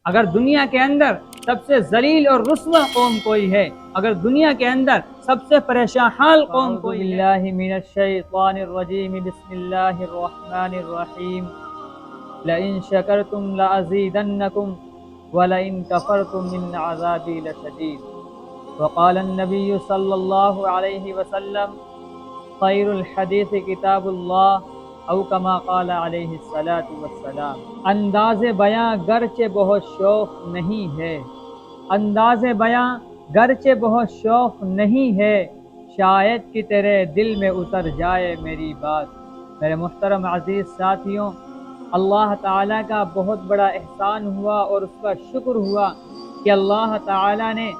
اگر دنیا کے اندر سب سے ذلیل اور رسوا قوم کوئی ہے، اگر دنیا کے اندر سب سے پریشان حال قوم کوئی ہے، باللہ من الشیطان الرجیم، بسم اللہ الرحمن الرحیم، لئن شکرتم لأزیدنکم ولئن کفرتم من عذابی لشدید۔ وقال النبی صلی اللہ علیہ وسلم خیر الحدیث کتاب اللہ او کما قال علیہ الصلاۃ والسلام۔ انداز بیاں گرچہ بہت شوق نہیں ہے، انداز بیاں گرچہ بہت شوق نہیں ہے، شاید کہ تیرے دل میں اتر جائے میری بات۔ میرے محترم عزیز ساتھیوں، اللہ تعالیٰ کا بہت بڑا احسان ہوا اور اس کا شکر ہوا کہ اللہ تعالیٰ نے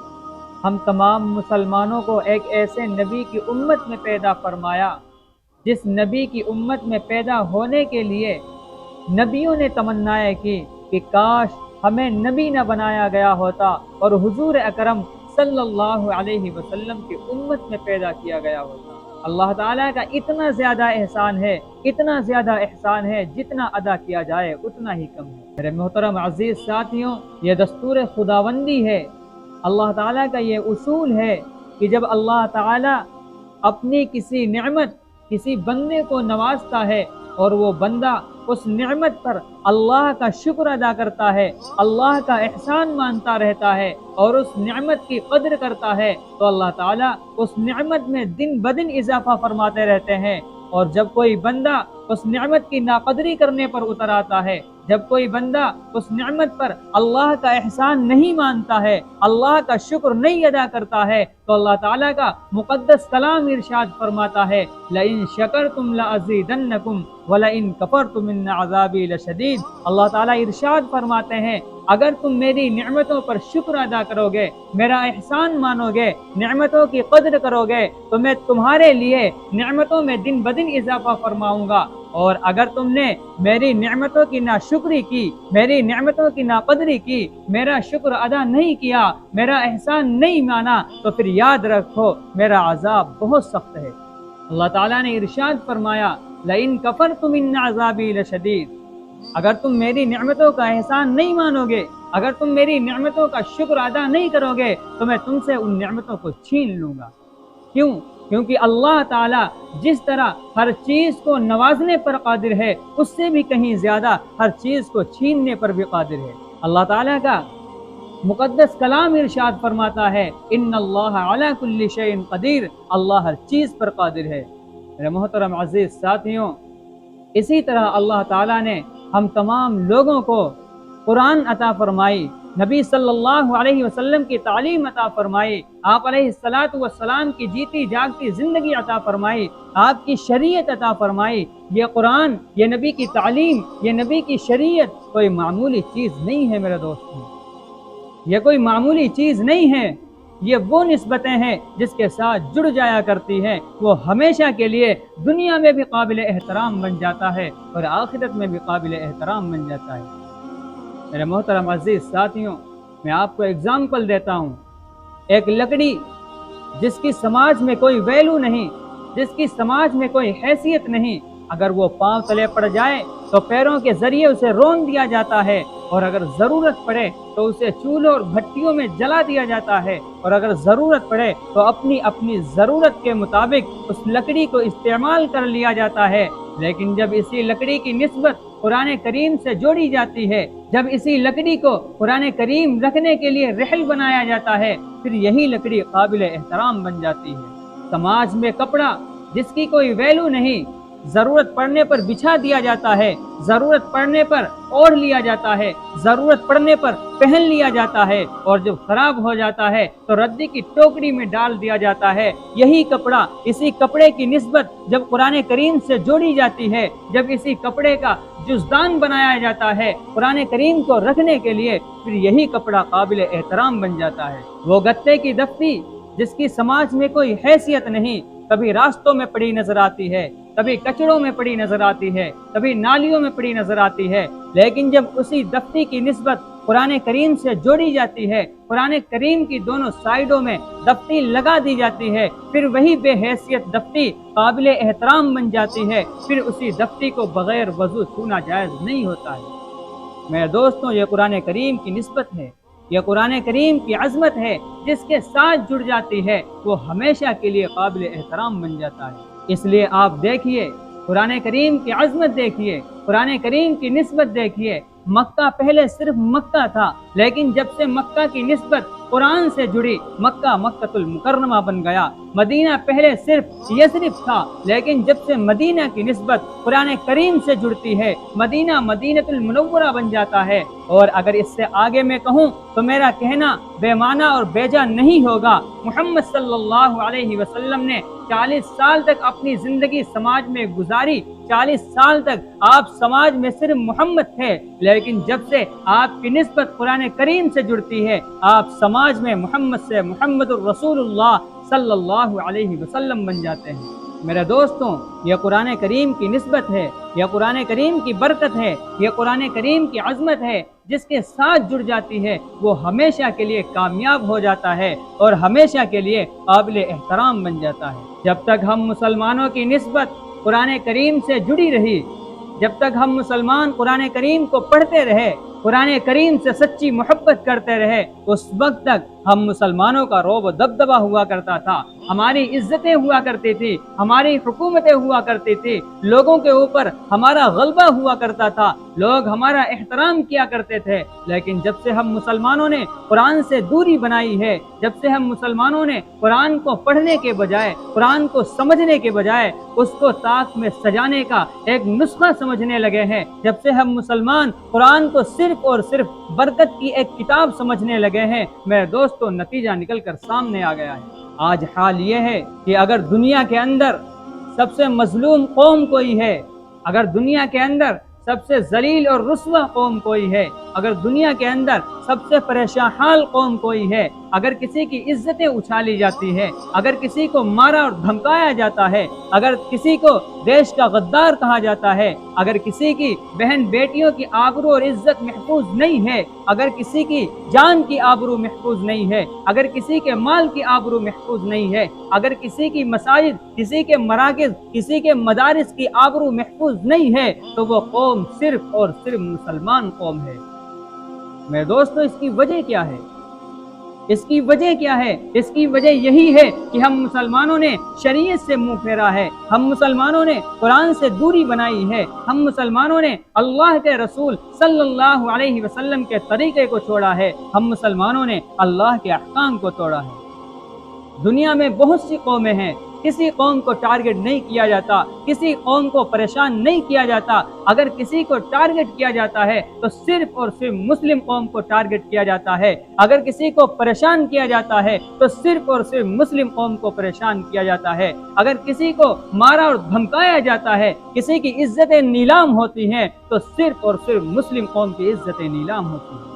ہم تمام مسلمانوں کو ایک ایسے نبی کی امت میں پیدا فرمایا جس نبی کی امت میں پیدا ہونے کے لیے نبیوں نے تمنائیں کی کہ کاش ہمیں نبی نہ بنایا گیا ہوتا اور حضور اکرم صلی اللہ علیہ وسلم کی امت میں پیدا کیا گیا ہوتا۔ اللہ تعالیٰ کا اتنا زیادہ احسان ہے، اتنا زیادہ احسان ہے، جتنا ادا کیا جائے اتنا ہی کم ہے۔ میرے محترم عزیز ساتھیوں، یہ دستور خداوندی ہے، اللہ تعالیٰ کا یہ اصول ہے کہ جب اللہ تعالیٰ اپنی کسی نعمت کسی بندے کو نوازتا ہے اور وہ بندہ اس نعمت پر اللہ کا شکر ادا کرتا ہے، اللہ کا احسان مانتا رہتا ہے اور اس نعمت کی قدر کرتا ہے، تو اللہ تعالیٰ اس نعمت میں دن بدن اضافہ فرماتے رہتے ہیں۔ اور جب کوئی بندہ اس نعمت کی ناقدری کرنے پر اتر آتا ہے، جب کوئی بندہ اس نعمت پر اللہ کا احسان نہیں مانتا ہے، اللہ کا شکر نہیں ادا کرتا ہے، تو اللہ تعالیٰ کا مقدس کلام ارشاد فرماتا ہے لئن شکرتم لأزیدنکم ولئن کفرتم ان عذابی لشدید۔ اللہ تعالیٰ ارشاد فرماتے ہیں اگر تم میری نعمتوں پر شکر ادا کرو گے، میرا احسان مانو گے، نعمتوں کی قدر کرو گے، تو میں تمہارے لیے نعمتوں میں دن بدن اضافہ فرماؤں گا، اور اگر تم نے میری نعمتوں کی ناشکری کی، میری نعمتوں کی ناقدری کی، میرا شکر ادا نہیں کیا، میرا احسان نہیں مانا، تو پھر یاد رکھو میرا عذاب بہت سخت ہے۔ اللہ تعالیٰ نے ارشاد فرمایا لئن کفرتم ان عذابی لشدید، اگر تم میری نعمتوں کا احسان نہیں مانو گے، اگر تم میری نعمتوں کا شکر ادا نہیں کرو گے، تو میں تم سے ان نعمتوں کو چھین لوں گا۔ کیوں؟ کیونکہ اللہ تعالیٰ جس طرح ہر چیز کو نوازنے پر قادر ہے، اس سے بھی کہیں زیادہ ہر چیز کو چھیننے پر بھی قادر ہے۔ اللہ تعالیٰ کا مقدس کلام ارشاد فرماتا ہے ان اللہ علی کل شیء قدیر، اللہ ہر چیز پر قادر ہے۔ میرے محترم عزیز ساتھیوں، اسی طرح اللہ تعالیٰ نے ہم تمام لوگوں کو قرآن عطا فرمائی، نبی صلی اللہ علیہ وسلم کی تعلیم عطا فرمائی، آپ علیہ الصلاۃ والسلام کی جیتی جاگتی زندگی عطا فرمائی، آپ کی شریعت عطا فرمائی۔ یہ قرآن، یہ نبی کی تعلیم، یہ نبی کی شریعت کوئی معمولی چیز نہیں ہے میرے دوستوں، یہ کوئی معمولی چیز نہیں ہے، یہ وہ نسبتیں ہیں جس کے ساتھ جڑ جایا کرتی ہیں، وہ ہمیشہ کے لیے دنیا میں بھی قابل احترام بن جاتا ہے اور آخرت میں بھی قابل احترام بن جاتا ہے۔ میرے محترم عزیز ساتھیوں، میں آپ کو اگزامپل دیتا ہوں، ایک لکڑی جس کی سماج میں کوئی ویلو نہیں، جس کی سماج میں کوئی حیثیت نہیں، اگر وہ پاؤں تلے پڑ جائے تو پیروں کے ذریعے اسے رون دیا جاتا ہے، اور اگر ضرورت پڑے تو اسے چولہوں اور بھٹیوں میں جلا دیا جاتا ہے، اور اگر ضرورت پڑے تو اپنی ضرورت کے مطابق اس لکڑی کو استعمال کر لیا جاتا ہے۔ لیکن جب اسی لکڑی کی نسبت قرآن کریم سے جوڑی جاتی ہے، جب اسی لکڑی کو قرآن کریم رکھنے کے لیے رحل بنایا جاتا ہے، پھر یہی لکڑی قابل احترام بن جاتی ہے۔ سماج میں کپڑا جس کی کوئی ویلو نہیں، ضرورت پڑنے پر بچھا دیا جاتا ہے، ضرورت پڑنے پر اوڑھ لیا جاتا ہے، ضرورت پڑنے پر پہن لیا جاتا ہے، اور جب خراب ہو جاتا ہے تو ردی کی ٹوکری میں ڈال دیا جاتا ہے۔ یہی کپڑا، اسی کپڑے کی نسبت جب قرآن کریم سے جوڑی جاتی ہے، جب اسی کپڑے کا جزدان بنایا جاتا ہے قرآن کریم کو رکھنے کے لیے، پھر یہی کپڑا قابل احترام بن جاتا ہے۔ وہ گتے کی دفتی جس کی سماج میں کوئی حیثیت نہیں، کبھی راستوں میں پڑی نظر آتی ہے، کبھی کچڑوں میں پڑی نظر آتی ہے، کبھی نالیوں میں پڑی نظر آتی ہے، لیکن جب اسی دفتی کی نسبت قرآن کریم سے جوڑی جاتی ہے، قرآن کریم کی دونوں سائیڈوں میں دفتی لگا دی جاتی ہے، پھر وہی بے حیثیت دفتی قابل احترام بن جاتی ہے، پھر اسی دفتی کو بغیر وضو چھونا جائز نہیں ہوتا ہے۔ میرے دوستوں یہ قرآن کریم کی نسبت ہے، یہ قرآن کریم کی عظمت ہے، جس کے ساتھ جڑ جاتی ہے وہ ہمیشہ کے لیے قابل احترام بن جاتا ہے۔ اس لیے آپ دیکھیے قرآن کریم کی عظمت دیکھیے، قرآن کریم کی نسبت دیکھیے۔ مکہ پہلے صرف مکہ تھا، لیکن جب سے مکہ کی نسبت قرآن سے جڑی مکہ مکۃ المکرمہ بن گیا۔ مدینہ پہلے صرف یثرب تھا، لیکن جب سے مدینہ کی نسبت قرآن کریم سے جڑتی ہے مدینہ مدینۃ المنورہ بن جاتا ہے۔ اور اگر اس سے آگے میں کہوں تو میرا کہنا بے معنی اور بے جا نہیں ہوگا۔ محمد صلی اللہ علیہ وسلم نے 40 سال تک اپنی زندگی سماج میں گزاری، 40 سال تک آپ سماج میں صرف محمد تھے، لیکن جب سے آپ کی نسبت قرآن کریم سے جڑتی ہے آپ سماج میں محمد سے محمد الرسول اللہ صلی اللہ علیہ وسلم بن جاتے ہیں۔ میرے دوستوں یہ قرآن کریم کی نسبت ہے، یہ قرآن کریم کی برکت ہے، یہ قرآن کریم کی عظمت ہے، جس کے ساتھ جڑ جاتی ہے وہ ہمیشہ کے لیے کامیاب ہو جاتا ہے اور ہمیشہ کے لیے قابل احترام بن جاتا ہے۔ جب تک ہم مسلمانوں کی نسبت قرآن کریم سے جڑی رہی، جب تک ہم مسلمان قرآن کریم کو پڑھتے رہے، قرآن کریم سے سچی محبت کرتے رہے، اس وقت تک ہم مسلمانوں کا رعب و دبدبہ ہوا کرتا تھا، ہماری عزتیں ہوا کرتی تھی، ہماری حکومتیں ہوا کرتی تھی، لوگوں کے اوپر ہمارا غلبہ ہوا کرتا تھا، لوگ ہمارا احترام کیا کرتے تھے۔ لیکن جب سے ہم مسلمانوں نے قرآن سے دوری بنائی ہے، جب سے ہم مسلمانوں نے قرآن کو پڑھنے کے بجائے، قرآن کو سمجھنے کے بجائے اس کو طاق میں سجانے کا ایک نسخہ سمجھنے لگے ہیں، جب سے ہم مسلمان قرآن کو صرف اور صرف برکت کی ایک کتاب سمجھنے لگے ہیں، میرے دوستو نتیجہ نکل کر سامنے آ گیا ہے۔ آج حال یہ ہے کہ اگر دنیا کے اندر سب سے مظلوم قوم کوئی ہے، اگر دنیا کے اندر سب سے ذلیل اور رسوا قوم کوئی ہے، اگر دنیا کے اندر سب سے پریشان حال قوم کوئی ہے، اگر کسی کی عزتیں اچھالی جاتی ہے، اگر کسی کو مارا اور دھمکایا جاتا ہے، اگر کسی کو دیش کا غدار کہا جاتا ہے، اگر کسی کی بہن بیٹیوں کی آبرو اور عزت محفوظ نہیں ہے، اگر کسی کی جان کی آبرو محفوظ نہیں ہے، اگر کسی کے مال کی آبرو محفوظ نہیں ہے، اگر کسی کی مساجد، کسی کے مراکز، کسی کے مدارس کی آبرو محفوظ نہیں ہے، تو وہ قوم صرف اور صرف مسلمان قوم ہے۔ میرے دوستو اس کی وجہ کیا ہے؟ اس کی وجہ کیا ہے؟ اس کی وجہ یہی ہے کہ ہم مسلمانوں نے شریعت سے منہ پھیرا ہے، ہم مسلمانوں نے قرآن سے دوری بنائی ہے، ہم مسلمانوں نے اللہ کے رسول صلی اللہ علیہ وسلم کے طریقے کو چھوڑا ہے، ہم مسلمانوں نے اللہ کے احکام کو توڑا ہے۔ دنیا میں بہت سی قومیں ہیں، کسی قوم کو ٹارگٹ نہیں کیا جاتا، کسی قوم کو پریشان نہیں کیا جاتا، اگر کسی کو ٹارگٹ کیا جاتا ہے تو صرف اور صرف مسلم قوم کو ٹارگٹ کیا جاتا ہے، اگر کسی کو پریشان کیا جاتا ہے تو صرف اور صرف مسلم قوم کو پریشان کیا جاتا ہے، اگر کسی کو مارا اور دھمکایا جاتا ہے، کسی کی عزتیں نیلام ہوتی ہیں تو صرف اور صرف مسلم قوم کی عزتیں نیلام ہوتی ہیں۔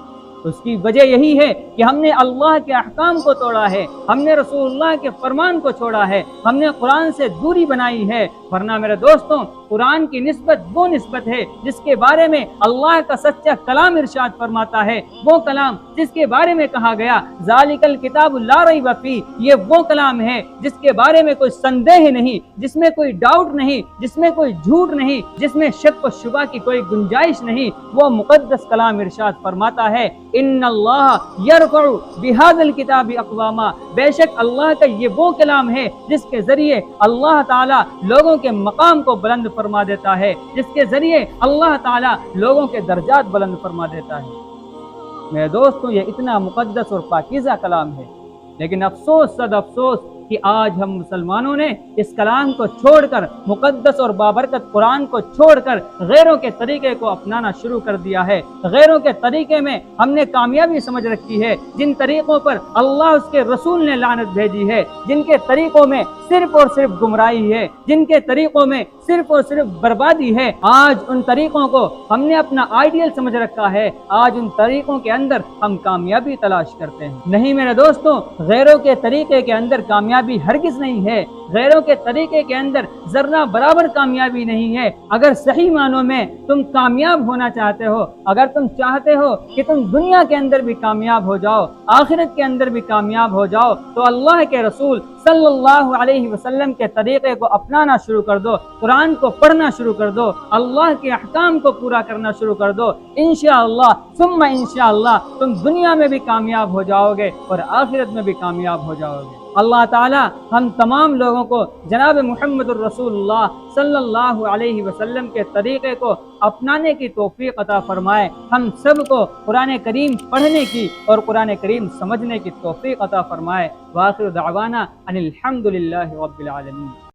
اس کی وجہ یہی ہے کہ ہم نے اللہ کے احکام کو توڑا ہے، ہم نے رسول اللہ کے فرمان کو چھوڑا ہے، ہم نے قرآن سے دوری بنائی ہے۔ ورنہ میرے دوستوں قرآن کی نسبت وہ نسبت ہے جس کے بارے میں اللہ کا سچا کلام ارشاد فرماتا ہے، وہ کلام جس کے بارے میں کہا گیا ذالک الکتاب لا ریب فیہ، یہ وہ کلام ہے جس کے بارے میں کوئی سندیہ نہیں، جس میں کوئی ڈاؤٹ نہیں، جس میں کوئی جھوٹ نہیں، جس میں شک و شبہ کی کوئی گنجائش نہیں۔ وہ مقدس کلام ارشاد فرماتا ہے ان اللہ یرفع بہذا الکتاب اقواما، بے شک اللہ کا یہ وہ کلام ہے جس کے ذریعے اللہ تعالیٰ لوگوں کے مقام کو بلند فرما دیتا ہے، جس کے ذریعے اللہ تعالیٰ لوگوں کے درجات بلند فرما دیتا ہے۔ میرے دوستوں یہ اتنا مقدس اور پاکیزہ کلام ہے، لیکن افسوس صد افسوس کہ آج ہم مسلمانوں نے اس کلام کو چھوڑ کر، مقدس اور بابرکت قرآن کو چھوڑ کر غیروں کے طریقے کو اپنانا شروع کر دیا ہے۔ غیروں کے طریقے میں ہم نے کامیابی سمجھ رکھی ہے، جن طریقوں پر اللہ اس کے رسول نے لعنت بھیجی ہے، جن کے طریقوں میں صرف اور صرف گمراہی ہے، جن کے طریقوں میں صرف اور صرف بربادی ہے، آج ان طریقوں کو ہم نے اپنا آئیڈیل سمجھ رکھا ہے، آج ان طریقوں کے اندر ہم کامیابی تلاش کرتے ہیں۔ نہیں میرے دوستوں، غیروں کے طریقے کے اندر کامیابی کامیابی ہرگز نہیں ہے، غیروں کے طریقے کے اندر ذرہ برابر کامیابی نہیں ہے۔ اگر صحیح معنوں میں تم کامیاب ہونا چاہتے ہو، اگر تم چاہتے ہو کہ تم دنیا کے اندر بھی کامیاب ہو جاؤ، آخرت کے اندر بھی کامیاب ہو جاؤ، تو اللہ کے رسول صلی اللہ علیہ وسلم کے طریقے کو اپنانا شروع کر دو، قرآن کو پڑھنا شروع کر دو، اللہ کے احکام کو پورا کرنا شروع کر دو۔ انشاءاللہ ثم انشاءاللہ تم دنیا میں بھی کامیاب ہو جاؤ گے اور آخرت میں بھی کامیاب ہو جاؤ گے۔ اللہ تعالی ہم تمام لوگوں کو جناب محمد الرسول اللہ صلی اللہ علیہ وسلم کے طریقے کو اپنانے کی توفیق عطا فرمائے، ہم سب کو قرآن کریم پڑھنے کی اور قرآن کریم سمجھنے کی توفیق عطا فرمائے۔ وآخر دعوانا ان الحمد للہ رب العالمین۔